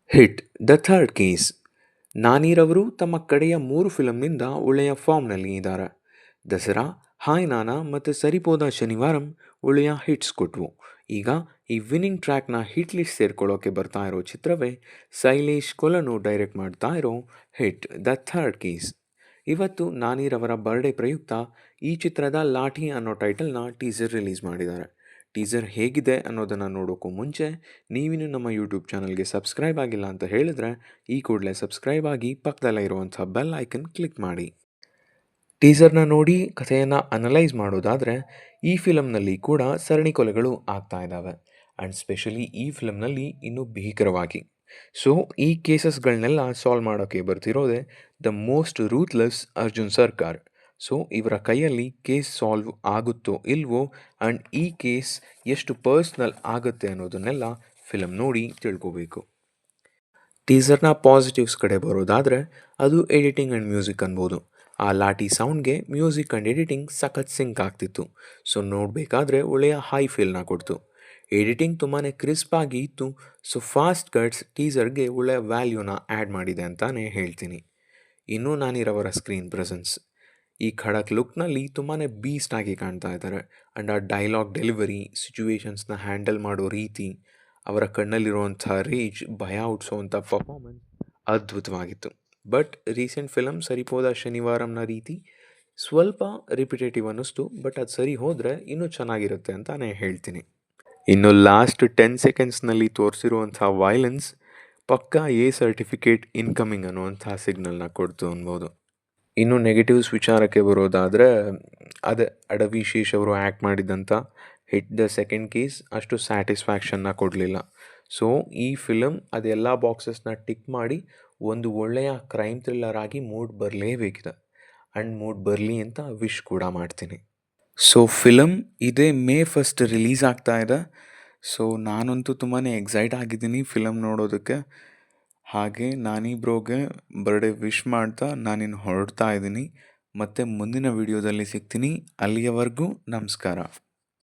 Hit the third case. ನಾನಿರವರು ತಮ್ಮ ಕಡೆಯ 3 ಫಿಲಂನಿಂದ ಒಳ್ಳೆಯ ಫಾರ್ಮ್ನಲ್ಲಿ ಇದ್ದಾರೆ. ದಸರಾ, ಹಾಯ್ ನಾನಾ ಮತ್ತು ಸರಿಪೋದ ಶನಿವಾರಂ ಒಳ್ಳೆಯ ಹಿಟ್ಸ್ ಕೊಟ್ವು. ಈಗ ಈ ವಿನ್ನಿಂಗ್ ಟ್ರ್ಯಾಕ್ನ ಹಿಟ್ ಲಿಸ್ಟ್ ಸೇರ್ಕೊಳ್ಳೋಕೆ ಬರ್ತಾ ಇರೋ ಚಿತ್ರವೇ ಶೈಲೇಶ್ ಕೊಲನು ಡೈರೆಕ್ಟ್ ಮಾಡ್ತಾ ಇರೋ ಹಿಟ್ ದ ಥರ್ಡ್ ಕೇಸ್. ಇವತ್ತು ನಾನಿರವರ ಬರ್ಡೇ ಪ್ರಯುಕ್ತ ಈ ಚಿತ್ರದ ಲಾಠಿ ಅನ್ನೋ ಟೈಟಲ್ನ ಟೀಸರ್ ರಿಲೀಸ್ ಮಾಡಿದ್ದಾರೆ. ಟೀಸರ್ ಹೇಗಿದೆ ಅನ್ನೋದನ್ನು ನೋಡೋಕ್ಕೂ ಮುಂಚೆ ನೀವಿನ್ನು ನಮ್ಮ ಯೂಟ್ಯೂಬ್ ಚಾನಲ್ಗೆ ಸಬ್ಸ್ಕ್ರೈಬ್ ಆಗಿಲ್ಲ ಅಂತ ಹೇಳಿದ್ರೆ ಈ ಕೂಡಲೇ ಸಬ್ಸ್ಕ್ರೈಬ್ ಆಗಿ ಪಕ್ಕದಲ್ಲೇ ಇರುವಂಥ ಬೆಲ್ ಐಕನ್ ಕ್ಲಿಕ್ ಮಾಡಿ. ಟೀಸರ್ನ ನೋಡಿ ಕಥೆಯನ್ನು ಅನಲೈಸ್ ಮಾಡೋದಾದರೆ ಈ ಫಿಲಮ್ನಲ್ಲಿ ಕೂಡ ಸರಣಿ ಕೊಲೆಗಳು ಆಗ್ತಾ ಇದ್ದಾವೆ. ಆ್ಯಂಡ್ ಸ್ಪೆಷಲಿ ಈ ಫಿಲಮ್ನಲ್ಲಿ ಇನ್ನೂ ಭೀಕರವಾಗಿ. ಸೊ ಈ ಕೇಸಸ್ಗಳನ್ನೆಲ್ಲ ಸಾಲ್ವ್ ಮಾಡೋಕ್ಕೆ ಬರ್ತಿರೋದೆ ದ ಮೋಸ್ಟ್ ರೂತ್ಲೆಸ್ ಅರ್ಜುನ್ ಸರ್ಕಾರ್. ಸೊ ಇವರ ಕೈಯಲ್ಲಿ ಕೇಸ್ ಸಾಲ್ವ್ ಆಗುತ್ತೋ ಇಲ್ವೋ ಆ್ಯಂಡ್ ಈ ಕೇಸ್ ಎಷ್ಟು ಪರ್ಸ್ನಲ್ ಆಗುತ್ತೆ ಅನ್ನೋದನ್ನೆಲ್ಲ ಫಿಲಮ್ ನೋಡಿ ತಿಳ್ಕೋಬೇಕು. ಟೀಸರ್ನ ಪಾಸಿಟಿವ್ಸ್ ಕಡೆ ಬರೋದಾದರೆ ಅದು ಎಡಿಟಿಂಗ್ ಆ್ಯಂಡ್ ಮ್ಯೂಸಿಕ್ ಅನ್ಬೋದು. ಆ ಲಾಠಿ ಸೌಂಡ್ಗೆ ಮ್ಯೂಸಿಕ್ ಆ್ಯಂಡ್ ಎಡಿಟಿಂಗ್ ಸಖತ್ ಸಿಂಕ್ ಆಗ್ತಿತ್ತು. ಸೊ ನೋಡಬೇಕಾದ್ರೆ ಒಳ್ಳೆಯ ಹೈ ಫೀಲ್ನ ಕೊಡ್ತು. ಎಡಿಟಿಂಗ್ ತುಂಬಾ ಕ್ರಿಸ್ಪ್ ಆಗಿ ಇತ್ತು. ಸೊ ಫಾಸ್ಟ್ ಕಟ್ಸ್ ಟೀಸರ್ಗೆ ಒಳ್ಳೆಯ ವ್ಯಾಲ್ಯೂನ ಆ್ಯಡ್ ಮಾಡಿದೆ ಅಂತಲೇ ಹೇಳ್ತೀನಿ. ಇನ್ನೂ ನಾನಿರವರ ಸ್ಕ್ರೀನ್ ಪ್ರೆಸೆನ್ಸ್ ಈ ಖಡಕ್ ಲುಕ್ನಲ್ಲಿ ತುಂಬಾ ಬೀಸ್ಟ್ ಆಗಿ ಕಾಣ್ತಾ ಇದ್ದಾರೆ. ಆ್ಯಂಡ್ ಆ ಡೈಲಾಗ್ ಡೆಲಿವರಿ, ಸಿಚುವೇಶನ್ಸ್ನ ಹ್ಯಾಂಡಲ್ ಮಾಡೋ ರೀತಿ, ಅವರ ಕಣ್ಣಲ್ಲಿರುವಂಥ ರೇಜ್, ಭಯ ಹುಟ್ಟಿಸೋವಂಥ ಪರ್ಫಾರ್ಮೆನ್ಸ್ ಅದ್ಭುತವಾಗಿತ್ತು. ಬಟ್ ರೀಸೆಂಟ್ ಫಿಲಮ್ ಸರಿಪೋದ ಶನಿವಾರಂನ ರೀತಿ ಸ್ವಲ್ಪ ರಿಪಿಟೇಟಿವ್ ಅನ್ನಿಸ್ತು. ಬಟ್ ಅದು ಸರಿ ಹೋದರೆ ಇನ್ನೂ ಚೆನ್ನಾಗಿರುತ್ತೆ ಅಂತಲೇ ಹೇಳ್ತೀನಿ. ಇನ್ನು ಲಾಸ್ಟ್ 10 ಸೆಕೆಂಡ್ಸ್ನಲ್ಲಿ ತೋರಿಸಿರುವಂಥ ವೈಲೆನ್ಸ್ ಪಕ್ಕಾ ಸರ್ಟಿಫಿಕೇಟ್ ಇನ್ಕಮಿಂಗ್ ಅನ್ನುವಂಥ ಸಿಗ್ನಲ್ನ ಕೊಡ್ತು ಅನ್ಬೋದು. ಇನ್ನು ನೆಗೆಟಿವ್ಸ್ ವಿಚಾರಕ್ಕೆ ಬರೋದಾದರೆ ಅದೇ ಅಡವಿ ಶೇಷ್ ಅವರು ಆ್ಯಕ್ಟ್ ಮಾಡಿದಂಥ ಹಿಟ್ ದ ಸೆಕೆಂಡ್ ಕೇಸ್ ಅಷ್ಟು ಸ್ಯಾಟಿಸ್ಫ್ಯಾಕ್ಷನ್ನ ಕೊಡಲಿಲ್ಲ. ಸೊ ಈ ಫಿಲಮ್ ಅದೆಲ್ಲ ಬಾಕ್ಸಸ್ನ ಟಿಕ್ ಮಾಡಿ ಒಂದು ಒಳ್ಳೆಯ ಕ್ರೈಮ್ ಥ್ರಿಲ್ಲರ್ ಆಗಿ ಮೂಡ್ ಬರಲೇಬೇಕಿದೆ. ಆ್ಯಂಡ್ ಮೂಡ್ ಬರಲಿ ಅಂತ ವಿಶ್ ಕೂಡ ಮಾಡ್ತೀನಿ. ಸೊ ಫಿಲಮ್ ಇದೇ ಮೇ 1 ರಿಲೀಸ್ ಆಗ್ತಾ ಇದೆ. ಸೊ ನಾನಂತೂ ತುಂಬಾ ಎಕ್ಸೈಟ್ ಆಗಿದ್ದೀನಿ ಫಿಲಮ್ ನೋಡೋದಕ್ಕೆ. ಹಾಗೆ ನಾನಿ ಬ್ರೋಗೆ ಬರ್ಡೇ ವಿಶ್ ಮಾಡ್ತಾ ನಾನಿನ್ನು ಹೊರಡ್ತಾ ಇದ್ದೀನಿ. ಮತ್ತು ಮುಂದಿನ ವಿಡಿಯೋದಲ್ಲಿ ಸಿಗ್ತೀನಿ. ಅಲ್ಲಿಯವರೆಗೂ ನಮಸ್ಕಾರ.